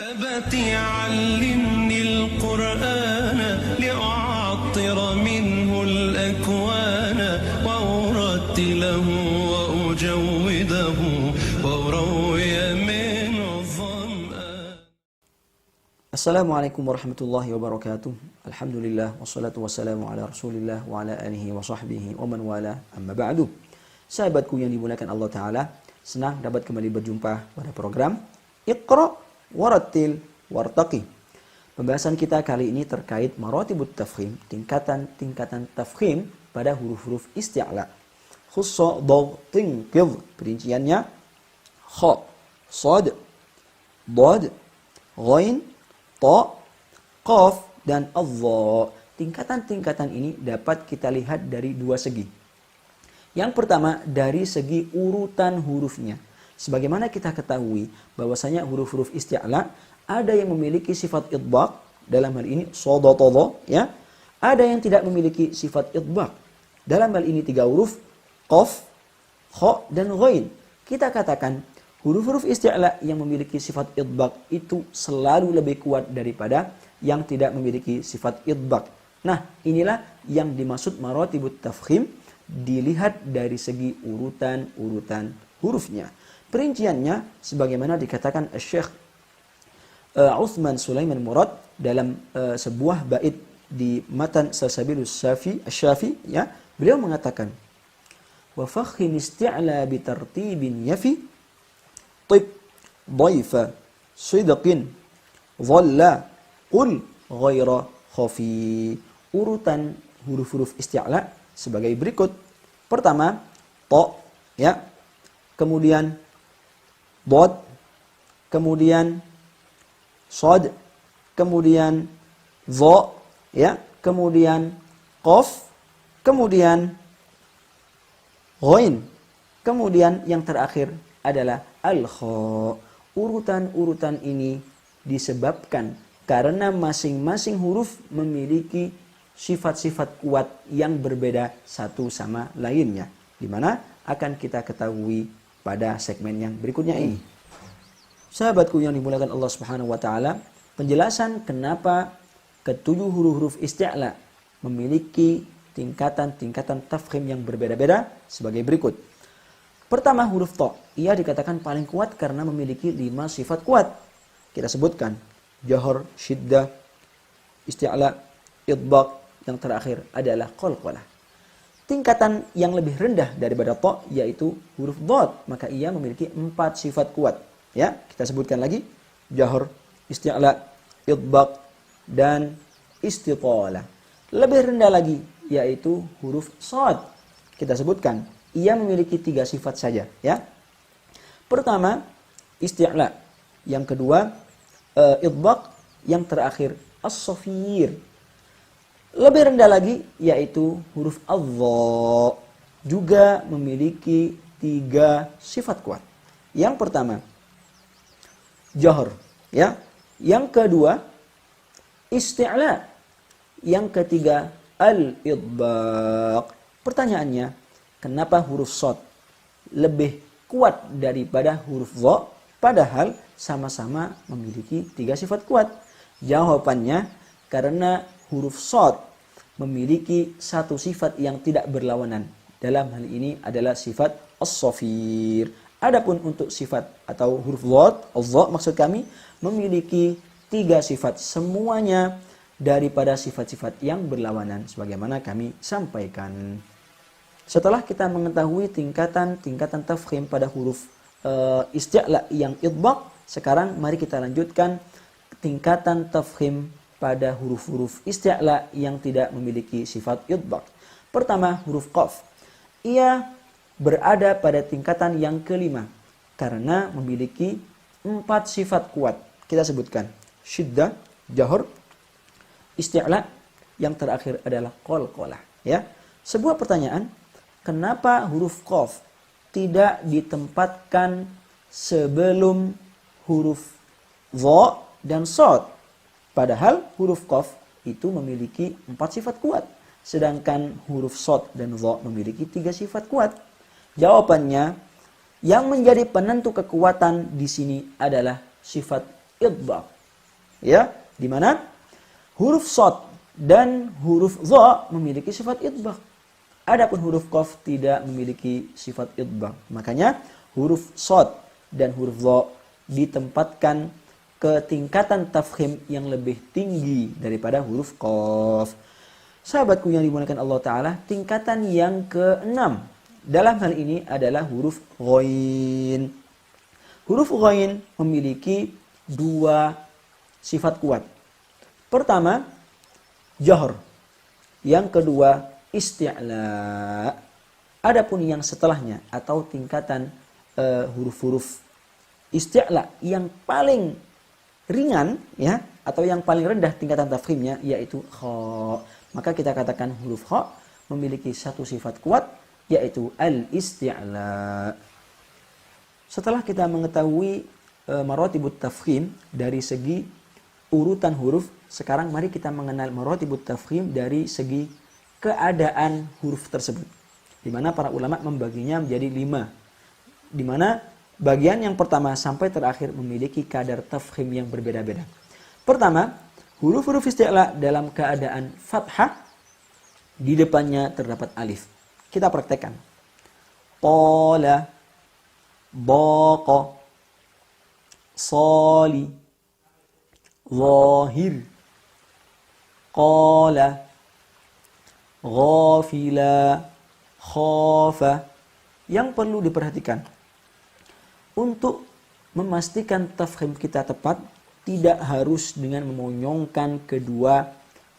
أبتي علمني القرآن لأعطر منه الأكوان وأرتله وأجوده وأروي من الظمآن. Assalamualaikum warahmatullahi wabarakatuh. Alhamdulillah wassalatu wassalamu ala Rasulillah wa ala alihi wa sahbihi wa man wala amma ba'du. Sahabatku yang dimuliakan Allah Ta'ala, senang dapat kembali berjumpa pada program Iqra Warattil Wartaqi. Pembahasan kita kali ini terkait maratibut tafkhim, tingkatan-tingkatan tafkhim pada huruf-huruf isti'la. Khussa, dad, tin, qidh. Perinciannya kha, sad, dad, ghain, ta, qaf, dan adha. Tingkatan-tingkatan ini dapat kita lihat dari dua segi. Yang pertama, dari segi urutan hurufnya. Sebagaimana kita ketahui bahwasanya huruf-huruf isti'la ada yang memiliki sifat idbaq, dalam hal ini shad, dha, ya. Ada yang tidak memiliki sifat idbaq. Dalam hal ini tiga huruf qaf, kha, dan ghain. Kita katakan huruf-huruf isti'la yang memiliki sifat idbaq itu selalu lebih kuat daripada yang tidak memiliki sifat idbaq. Nah, inilah yang dimaksud maratibut tafkhim, dilihat dari segi urutan-urutan hurufnya. Perinciannya sebagaimana dikatakan Syekh Uthman Sulaiman Murad dalam sebuah bait di Matan Salsabilus Syafi, ya. Beliau mengatakan, wa fakhim isti'la bi tartibin yafi tib dhaifa sidqin dhalla qul ghaira khafi. Urutan huruf-huruf isti'la sebagai berikut. Pertama, ta, ya. Kemudian dad, kemudian shad, kemudian dha, ya, kemudian qaf, kemudian ghain, kemudian yang terakhir adalah al-kha. Urutan-urutan ini disebabkan karena masing-masing huruf memiliki sifat-sifat kuat yang berbeda satu sama lainnya, di mana akan kita ketahui pada segmen yang berikutnya ini. Sahabatku yang dimuliakan Allah Subhanahu wa taala, penjelasan kenapa ketujuh huruf-huruf isti'la memiliki tingkatan-tingkatan tafkhim yang berbeda-beda sebagai berikut. Pertama, huruf ta. Ia dikatakan paling kuat karena memiliki 5 sifat kuat. Kita sebutkan jahar, syiddah, isti'la, idbaq, yang terakhir adalah qalqalah. Tingkatan yang lebih rendah daripada ta yaitu huruf dad, maka ia memiliki 4 sifat kuat. Ya, kita sebutkan lagi jahar, isti'la, idbaq, dan istitalah. Lebih rendah lagi yaitu huruf shad. Kita sebutkan ia memiliki 3 sifat saja, ya. Pertama, isti'la, yang kedua idbaq, yang terakhir as-safir. Lebih rendah lagi yaitu huruf adha, juga memiliki 3 sifat kuat. Yang pertama jahar, ya. Yang kedua isti'la. Yang ketiga al-idbaq. Pertanyaannya, kenapa huruf shad lebih kuat daripada huruf dha padahal sama-sama memiliki 3 sifat kuat? Jawabannya, karena huruf shad memiliki satu sifat yang tidak berlawanan. Dalam hal ini adalah sifat as-safir. Adapun untuk sifat atau huruf dha, az-dha maksud kami, memiliki 3 sifat, semuanya daripada sifat-sifat yang berlawanan sebagaimana kami sampaikan. Setelah kita mengetahui tingkatan-tingkatan tafkhim pada huruf isti'la yang idbaq, sekarang mari kita lanjutkan tingkatan tafkhim pada huruf-huruf isti'la yang tidak memiliki sifat idbaq. Pertama, huruf qaf. Ia berada pada tingkatan yang kelima karena memiliki 4 sifat kuat. Kita sebutkan syiddah, jahar, isti'la, yang terakhir adalah qalqalah, ya. Sebuah pertanyaan, kenapa huruf qaf tidak ditempatkan sebelum huruf dha dan shad? Padahal huruf qaf itu memiliki 4 sifat kuat, sedangkan huruf shad dan dha memiliki 3 sifat kuat. Jawabannya, yang menjadi penentu kekuatan di sini adalah sifat idgham. Ya, di mana huruf shad dan huruf dha memiliki sifat idgham. Adapun huruf qaf tidak memiliki sifat idgham. Makanya huruf shad dan huruf dha ditempatkan ke tingkatan tafkhim yang lebih tinggi daripada huruf qaf. Sahabatku yang dimuliakan Allah Ta'ala, tingkatan yang ke-6 dalam hal ini adalah huruf ghain. Huruf ghain memiliki 2 sifat kuat. Pertama, jahr. Yang kedua, isti'la. Adapun yang setelahnya atau tingkatan huruf-huruf isti'la yang paling ringan ya atau yang paling rendah tingkatan tafkhimnya yaitu kha. Maka kita katakan huruf kha memiliki satu sifat kuat yaitu al-isti'la. Setelah kita mengetahui maratibut tafkhim dari segi urutan huruf, sekarang mari kita mengenal maratibut tafkhim dari segi keadaan huruf tersebut. Di mana para ulama membaginya menjadi 5. Di mana bagian yang pertama sampai terakhir memiliki kadar tafkhim yang berbeda-beda. Pertama, huruf-huruf isti'la dalam keadaan fathah, di depannya terdapat alif. Kita praktekkan. Qala, baqa, sali, zahir, qala, ghafila, khafa. Yang perlu diperhatikan, untuk memastikan tafkhim kita tepat, tidak harus dengan memonyongkan kedua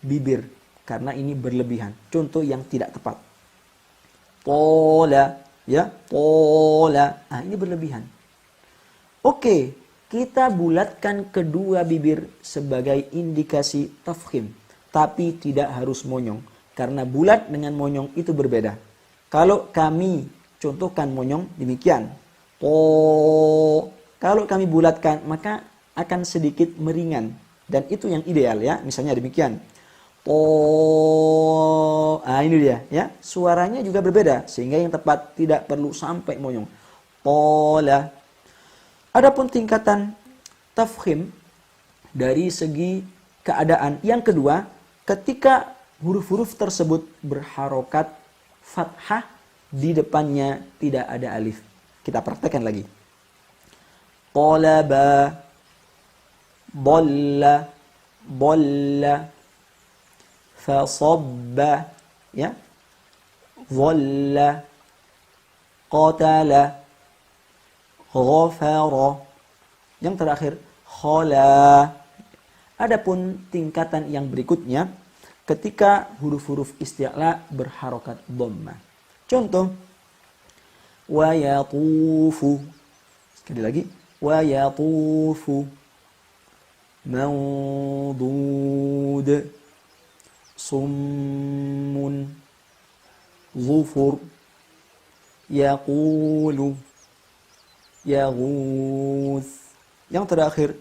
bibir, karena ini berlebihan. Contoh yang tidak tepat. Tola, ya, tola. Nah, ini berlebihan. Oke, kita bulatkan kedua bibir sebagai indikasi tafkhim, tapi tidak harus monyong, karena bulat dengan monyong itu berbeda. Kalau kami contohkan monyong demikian, kalau kami bulatkan maka akan sedikit meringan, dan itu yang ideal ya. Misalnya demikian. Ini dia ya. Suaranya juga berbeda sehingga yang tepat tidak perlu sampai monyong. Tola. Adapun tingkatan tafkhim dari segi keadaan yang kedua, ketika huruf-huruf tersebut berharokat fathah, di depannya tidak ada alif. Kita praktekkan lagi. Qalaba, dhalla, dhalla, fasabba, ya, dhalla, qatala, ghafara. Yang terakhir, khala. Adapun tingkatan yang berikutnya, ketika huruf-huruf isti'la berharokat dhammah. Contoh, wa yatufu. Sekali lagi, wa yatufu, mawdud, summun, zufur, yaqulu, yaghuz. Yang terakhir,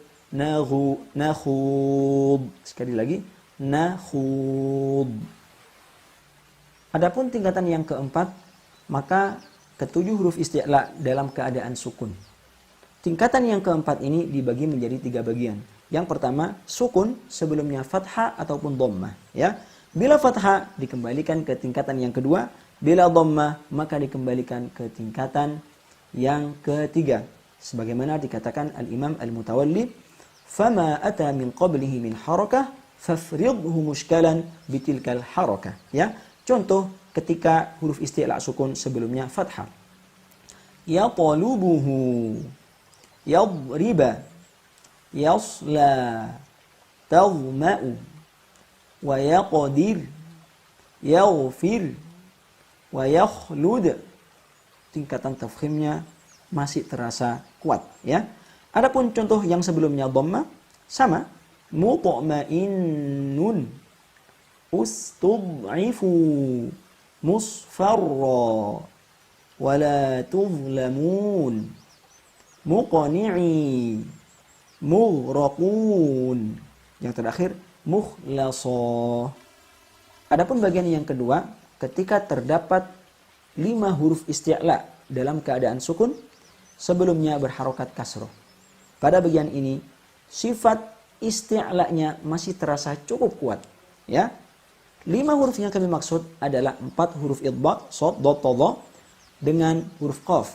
nakhud. Sekali lagi, nakhud. Adapun tingkatan yang keempat, maka ketujuh huruf isti'la dalam keadaan sukun. Tingkatan yang keempat ini dibagi menjadi 3 bagian. Yang pertama, sukun sebelumnya fathah ataupun dhammah, ya. Bila fathah dikembalikan ke tingkatan yang kedua, bila dhammah maka dikembalikan ke tingkatan yang ketiga. Sebagaimana dikatakan Al-Imam Al-Mutawalli, "Fama ata min qablihi min harakah fafridhu mushkalan bitilkal harakah." Ya. Contoh ketika huruf isti'la sukun sebelumnya fathah. Yatalubuhu, yadriba, yasla, tazma'u, wa yaqdir, yaghfir, wa yakhlud. Tingkatan tafkhimnya masih terasa kuat, ya. Adapun contoh yang sebelumnya dhammah sama, mutma'innun, ustud'ifu, musfarra, wala tuzlamun, muqani'i, mughraqun. Yang terakhir, mukhlasa. Adapun bagian yang kedua, ketika terdapat 5 huruf isti'la dalam keadaan sukun, sebelumnya berharokat kasroh. Pada bagian ini, sifat isti'la'nya masih terasa cukup kuat. Ya. 5 huruf yang kami maksud adalah 4 huruf idbaq, shad, dad, ta, dha dengan huruf qaf.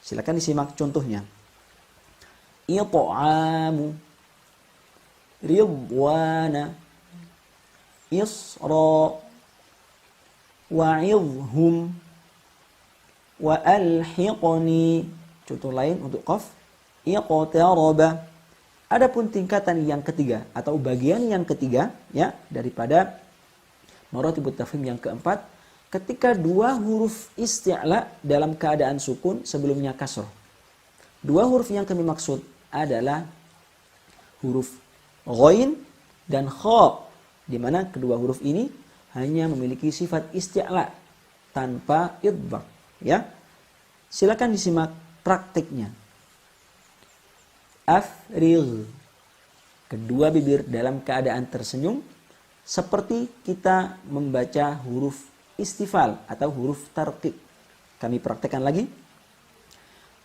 Silakan disimak contohnya. It'amu, ridwana, isra, wa'idhum, wa alhiqni. Contoh lain untuk qaf, iqtaraba. Adapun tingkatan yang ketiga atau bagian yang ketiga ya daripada maratibut tafkhim yang keempat, ketika 2 huruf isti'la dalam keadaan sukun sebelumnya kasrah. 2 huruf yang kami maksud adalah huruf ghain dan kha, di mana kedua huruf ini hanya memiliki sifat isti'la tanpa idbaq ya. Silakan disimak praktiknya. Afrigh, kedua bibir dalam keadaan tersenyum seperti kita membaca huruf istifal atau huruf tarqiq. Kami praktekkan lagi.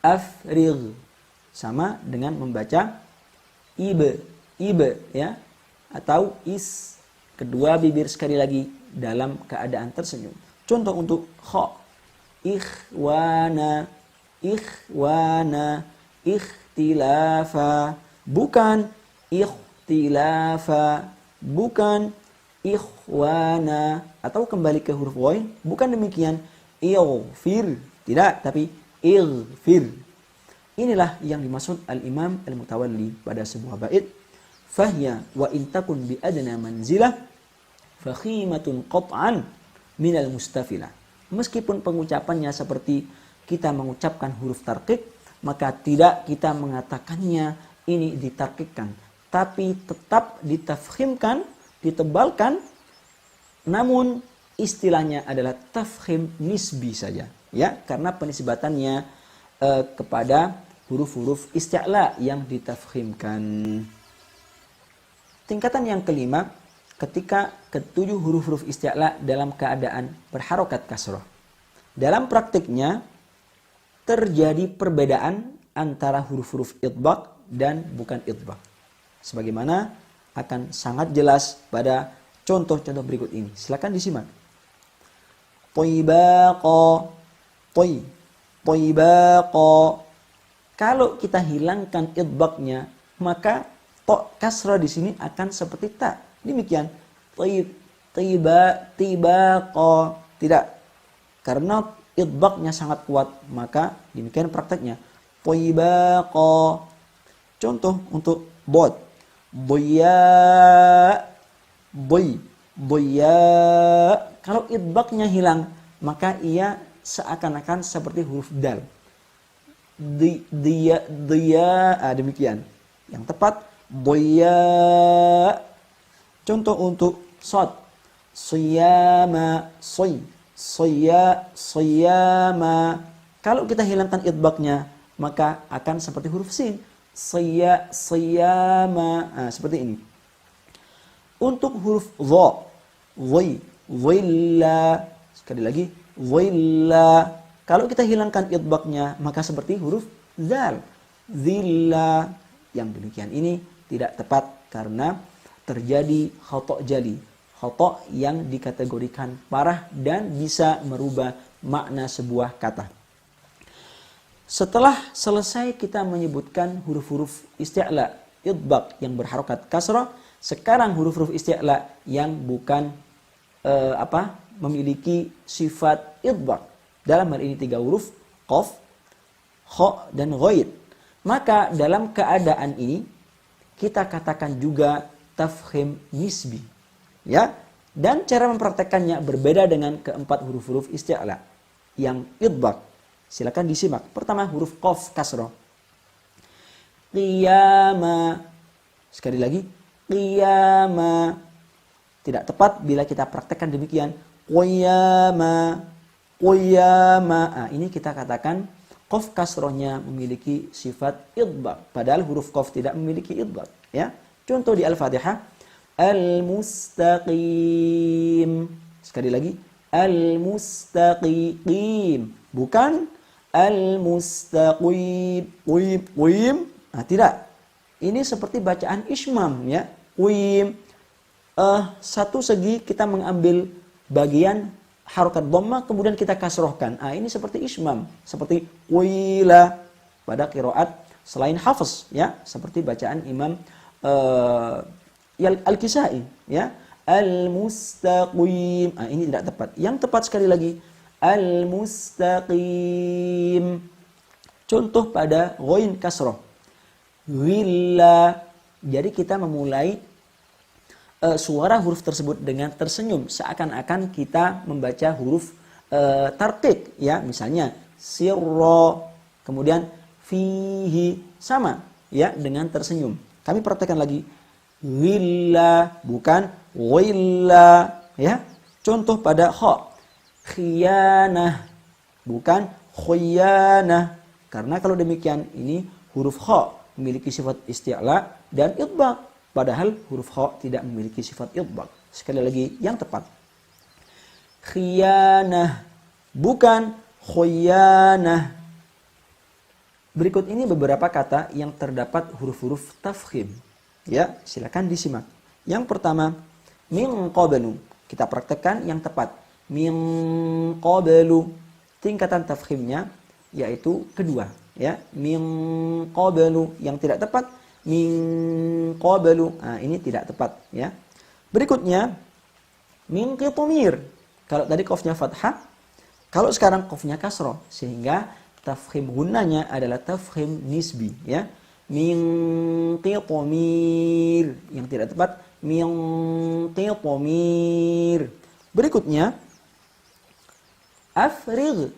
Afrigh sama dengan membaca ibe ya atau is, kedua bibir sekali lagi dalam keadaan tersenyum. Contoh untuk kha, ikhwana, ikhtilafa, bukan ikhtilafa, bukan ikhwana. Atau kembali ke huruf ghain, bukan demikian ighfir, tidak, tapi ighfir. Inilah yang dimaksud al-Imam al-Mutawalli pada sebuah bait, fahya wa intakun bi adna manzilah fakhimatun qat'an minal mustafilah. Meskipun pengucapannya seperti kita mengucapkan huruf tarqiq, maka tidak kita mengatakannya ini ditarqiqkan, tapi tetap ditafkhimkan, ditebalkan, namun istilahnya adalah tafkhim nisbi saja ya, karena penisbatannya kepada huruf-huruf isti'la yang ditafkhimkan. Tingkatan yang kelima, ketika ketujuh huruf-huruf isti'la dalam keadaan berharokat kasrah. Dalam praktiknya terjadi perbedaan antara huruf-huruf idbaq dan bukan idbaq. Sebagaimana akan sangat jelas pada contoh-contoh berikut ini. Silakan disimak. Thaybaqa, thaybaqa. Kalau kita hilangkan idbaqnya, maka to kasrah di sini akan seperti ta. Demikian. Tibaqa. Tidak. Karena idbaqnya sangat kuat, maka demikian prakteknya. Thaybaqa. Contoh untuk bod. Boya. Kalau idbaqnya hilang, maka ia seakan-akan seperti huruf dal. Dia, demikian. Yang tepat boya. Contoh untuk shad. Siyama, siyama. Kalau kita hilangkan idbaqnya, maka akan seperti huruf sin. Siyama. Seperti ini. Untuk huruf dha, dhilla. Sekali lagi, dhilla. Kalau kita hilangkan idbaqnya, maka seperti huruf zal, dhilla. Yang demikian ini tidak tepat karena terjadi khata' jali, khata' yang dikategorikan parah dan bisa merubah makna sebuah kata. Setelah selesai kita menyebutkan huruf-huruf isti'la, idbaq yang berharokat kasrah, sekarang huruf-huruf isti'la yang bukan memiliki sifat idbaq. Dalam hal ini 3 huruf, qaf, kha, dan ghaid. Maka dalam keadaan ini kita katakan juga tafkhim nisbi. Ya, dan cara mempraktekannya berbeda dengan keempat huruf-huruf isti'la yang idbaq. Silakan disimak. Pertama huruf qaf kasrah. Qiyama. Sekali lagi, qiyama. Tidak tepat bila kita praktekkan demikian. Qiyama. Ini kita katakan qaf kasrohnya memiliki sifat idbaq, padahal huruf qaf tidak memiliki idbaq. Ya, contoh di Al-Fatihah, al-mustaqim. Sekali lagi, al-mustaqim, bukan al-mustaqim. Tidak. ini seperti bacaan ismam ya. Qim. Satu segi kita mengambil bagian harokat dhamma kemudian kita kasrohkan. Ini seperti ismam, seperti qila pada qiraat selain hafs ya, seperti bacaan Imam Al-Kisai ya. Al-mustaqim. Ini tidak tepat. Yang tepat sekali lagi al-mustaqim. Contoh pada ghain kasroh. Willa. Jadi kita memulai suara huruf tersebut dengan tersenyum seakan-akan kita membaca huruf tarqiq ya, misalnya sirra, kemudian fihi, sama ya dengan tersenyum. Kami praktekkan lagi. Willa bukan willa ya. Contoh pada kha. Khiyanah bukan khiyanah. Karena kalau demikian ini huruf kha memiliki sifat isti'la dan idbaq. Padahal huruf kha tidak memiliki sifat idbaq. Sekali lagi yang tepat. Khiyanah bukan khiyanah. Berikut ini beberapa kata yang terdapat huruf-huruf tafkhim. Ya, silakan disimak. Yang pertama, min qablu. Kita praktekkan yang tepat. Min qablu. Tingkatan tafkhimnya yaitu kedua, ya. Min qablu. Yang tidak tepat min qablu. Ini tidak tepat ya. Berikutnya min qitmir. Kalau tadi qafnya fathah, kalau sekarang qafnya kasrah sehingga tafkhim gunnanya adalah tafkhim nisbi ya. Min qitmir. Yang tidak tepat min qitmir. Berikutnya afrigh.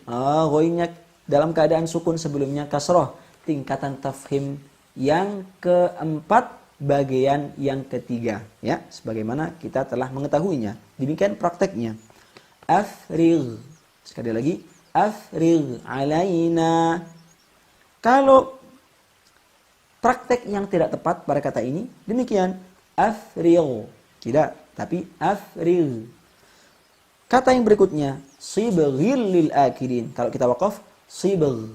Ghainnya dalam keadaan sukun sebelumnya kasrah. Tingkatan tafkhim yang keempat, bagian yang ketiga ya, sebagaimana kita telah mengetahuinya. Demikian prakteknya. Afrigh. Sekali lagi, afrigh alaina. Kalau praktek yang tidak tepat pada kata ini demikian, afrigh. Tidak, tapi afrigh. Kata yang berikutnya, sibaghil lil akilin. Kalau kita waqaf, sibagh.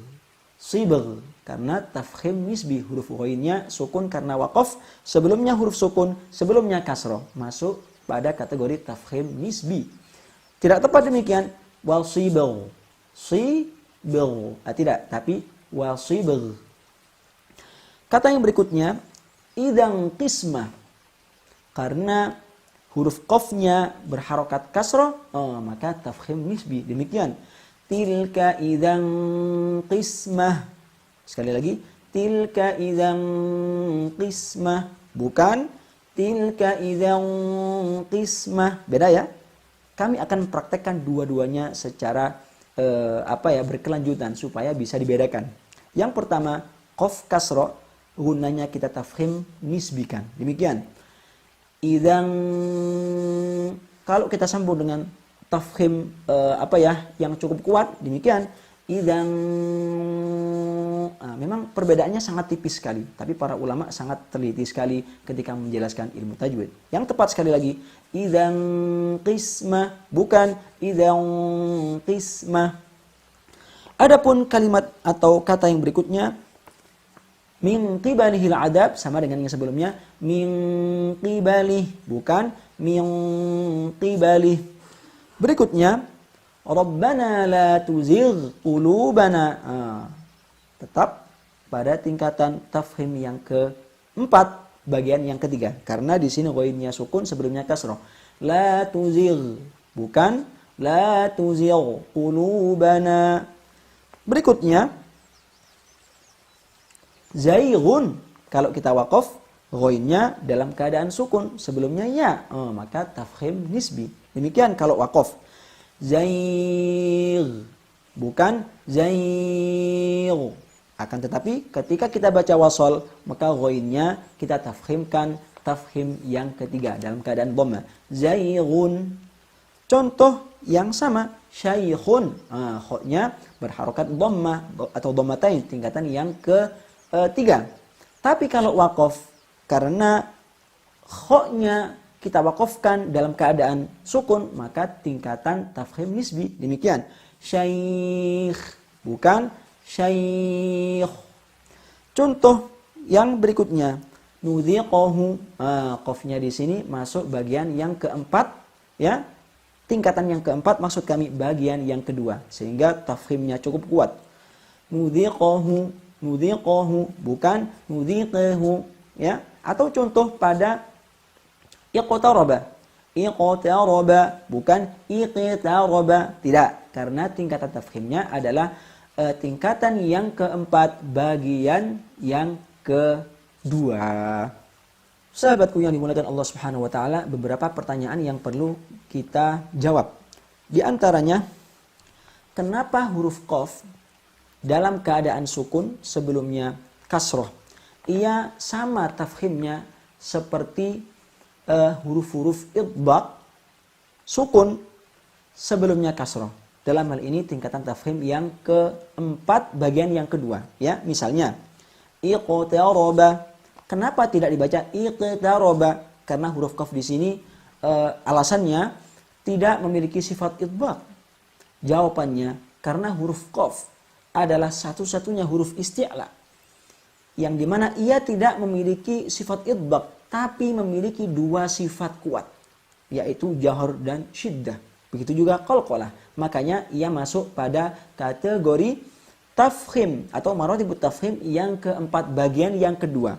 Sibagh. Karena tafkhim nisbi, huruf ghainnya sukun karena waqaf, sebelumnya huruf sukun, sebelumnya kasroh, masuk pada kategori tafkhim nisbi. Tidak tepat demikian, wasibagh. Sibagh. Tidak, tapi wasibagh. Kata yang berikutnya, idang qismah. Karena huruf qafnya berharokat kasroh, maka tafkhim nisbi. Demikian, tilka idang qismah. Sekali lagi, tilka idzan qismah, bukan tilka idzan qismah. Beda ya. Kami akan praktekkan dua-duanya secara berkelanjutan supaya bisa dibedakan. Yang pertama, qaf kasra, gunanya kita tafkhim nisbikan. Demikian. Idzan, kalau kita sambung dengan tafkhim yang cukup kuat, demikian. Idzan, memang perbedaannya sangat tipis sekali, tapi para ulama sangat teliti sekali ketika menjelaskan ilmu tajwid. Yang tepat sekali lagi, idzan qismah, bukan idzan qismah. Adapun kalimat atau kata yang berikutnya, min qibalihil adab, sama dengan yang sebelumnya, min qibalih, bukan min qibalih. Berikutnya, Rabbana la tuzigh qulubana. Tetap pada tingkatan tafhim yang keempat, bagian yang ketiga. Karena di sini ghainnya sukun, sebelumnya kasrah. La tuzigh, bukan la tuzigh qulubana. Berikutnya zaighun. Kalau kita waqaf, ghainnya dalam keadaan sukun, sebelumnya ya, maka tafhim nisbi. Demikian kalau waqaf. Zaigh, bukan zaigh. Akan tetapi ketika kita baca wasal, maka ghainnya kita tafkhimkan tafkhim yang ketiga dalam keadaan dhamma. Zaighun. Contoh yang sama, syaikhun. Kha-nya berharokat dhamma atau dhammatain, tingkatan yang ketiga. Tapi kalau waqaf, karena kha-nya kita wakafkan dalam keadaan sukun, maka tingkatan tafkhim nisbi. Demikian, syaikh, bukan syaikh. Contoh yang berikutnya, Nudhiqahu. Qafnya di sini masuk bagian yang keempat, ya. Tingkatan yang keempat, maksud kami bagian yang kedua, sehingga tafkhimnya cukup kuat. Nudhiqahu, nudhiqahu, bukan nudhiqahu, ya. Atau contoh pada iqtaraba. Iqtaraba, bukan iqtaraba. Tidak, karena tingkatan tafkhimnya adalah tingkatan yang keempat, bagian yang kedua. Sahabatku yang dimuliakan Allah Subhanahu wa taala, beberapa pertanyaan yang perlu kita jawab. Di antaranya, kenapa huruf qaf dalam keadaan sukun sebelumnya kasroh? Ia sama tafkhimnya seperti huruf-huruf idbaq sukun sebelumnya kasroh. Dalam hal ini tingkatan tafkhim yang keempat, bagian yang kedua, ya. Misalnya iqtaraba, kenapa tidak dibaca iqtaraba? Karena huruf qaf di sini alasannya tidak memiliki sifat idbaq. Jawabannya karena huruf qaf adalah satu-satunya huruf isti'la yang dimana ia tidak memiliki sifat idbaq, tapi memiliki dua sifat kuat, yaitu jahar dan syiddah. Begitu juga qalqalah. Makanya ia masuk pada kategori tafkhim atau maratibut tafkhim yang keempat, bagian yang kedua,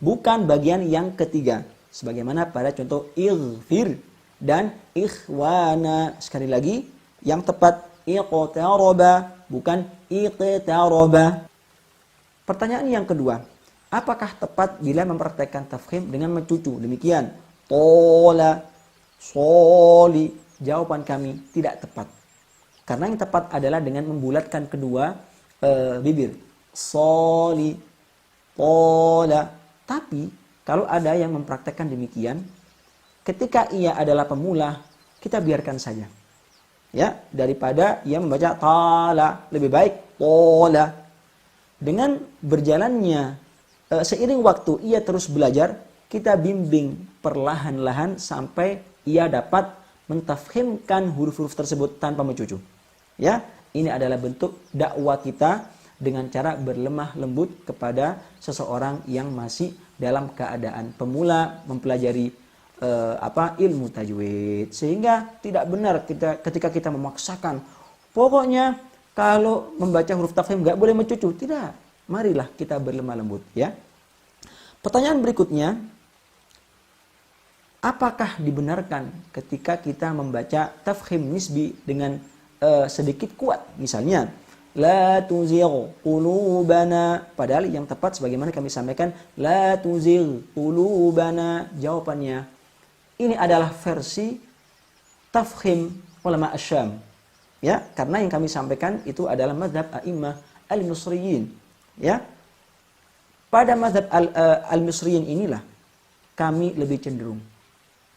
bukan bagian yang ketiga. Sebagaimana pada contoh ighfir dan ikhwana. Sekali lagi, yang tepat iqtaraba, bukan iqtaraba. Pertanyaan yang kedua, apakah tepat bila mempraktekkan tafkhim dengan mencucu? Demikian, tola, soli. Jawaban kami tidak tepat. Karena yang tepat adalah dengan membulatkan kedua bibir. Soli, tola. Tapi kalau ada yang mempraktekkan demikian, ketika ia adalah pemula, kita biarkan saja. Ya, daripada ia membaca tala, lebih baik tola. Dengan berjalannya seiring waktu ia terus belajar, kita bimbing perlahan-lahan sampai ia dapat mentafkhimkan huruf-huruf tersebut tanpa mencucu. Ya, ini adalah bentuk dakwah kita dengan cara berlemah lembut kepada seseorang yang masih dalam keadaan pemula mempelajari ilmu tajwid. Sehingga tidak benar ketika kita memaksakan, pokoknya kalau membaca huruf tafkhim nggak boleh mencucu. Tidak, marilah kita berlemah lembut, ya. Pertanyaan berikutnya, apakah dibenarkan ketika kita membaca tafkhim nisbi dengan sedikit kuat? Misalnya, la tuzigh qulubana, padahal yang tepat sebagaimana kami sampaikan, la tuzigh qulubana. Jawabannya, ini adalah versi tafkhim ulama Asyam. Ya, karena yang kami sampaikan itu adalah mazhab a'immah al-Misriyin. Ya. Pada mazhab al-Misriyin inilah kami lebih cenderung.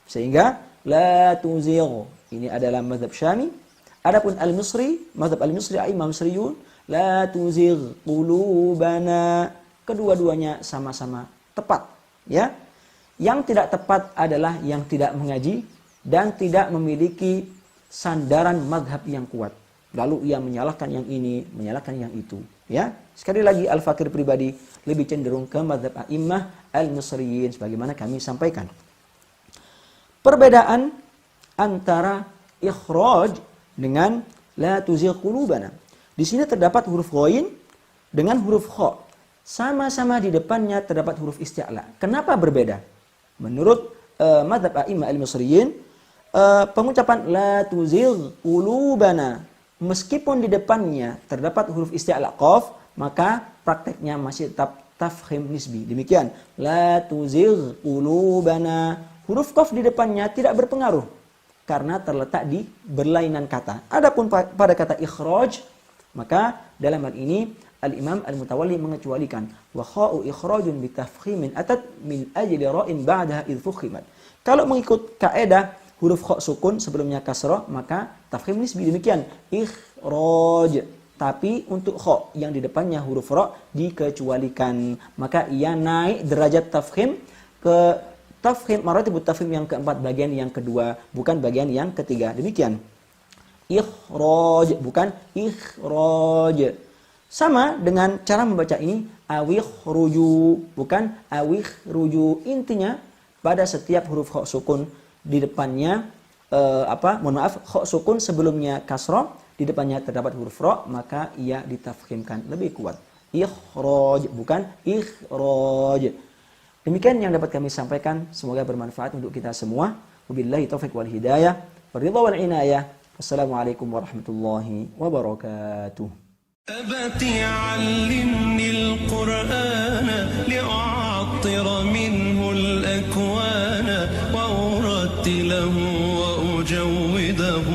Sehingga la tuzigh ini adalah mazhab Syami. Adapun al-Misri, mazhab al-Misri a'immah Misriyun, la tuzigh qulubana. Kedua-duanya sama-sama tepat, ya. Yang tidak tepat adalah yang tidak mengaji dan tidak memiliki sandaran mazhab yang kuat. Lalu ia menyalahkan yang ini, menyalahkan yang itu, ya. Sekali lagi, Al-Fakir pribadi lebih cenderung ke mazhab a'immah al-Misriyin sebagaimana kami sampaikan. Perbedaan antara ikhraj dengan la tuzigh qulubana. Di sini terdapat huruf ghain dengan huruf kha. Sama-sama di depannya terdapat huruf isti'la. Kenapa berbeda? Menurut mazhab a'immah al-Misriyin, pengucapan la tuzigh qulubana, meskipun di depannya terdapat huruf isti'la qaf, maka prakteknya masih tetap tafkhim nisbi. Demikian, la tuzigh qulubana. Huruf qaf di depannya tidak berpengaruh karena terletak di berlainan kata. Adapun pada kata ikhraj, maka dalam hal ini Al-Imam Al-Mutawalli mengecualikan wa kha'u ikhrajun bi tafkhimin atat min ajli ra'in ba'daha idh fukhimat. Kalau mengikut kaedah huruf kha sukun sebelumnya kasrah, maka tafkhim nisbi. Demikian ikhraj. Tapi untuk kha yang di depannya huruf ra dikecualikan, maka ia naik derajat tafkhim ke tafkhim maratibut tafkhim yang keempat, bagian yang kedua, bukan bagian yang ketiga. Demikian ikhraj, bukan ikhraj. Sama dengan cara membaca ini, awikhruju, bukan awikhruju. Intinya pada setiap huruf kha sukun di depannya kha sukun sebelumnya kasrah, di depannya terdapat huruf ra, maka ia ditafkhimkan lebih kuat. Ikhraj, bukan ikhraj. Demikian yang dapat kami sampaikan, semoga bermanfaat untuk kita semua. Wabillahi taufiq wal hidayah, waridha wal inayah. Wassalamualaikum warahmatullahi wabarakatuh. أبتي علمني القرآن لأعطر منه الأكوان وأرتله وأجوده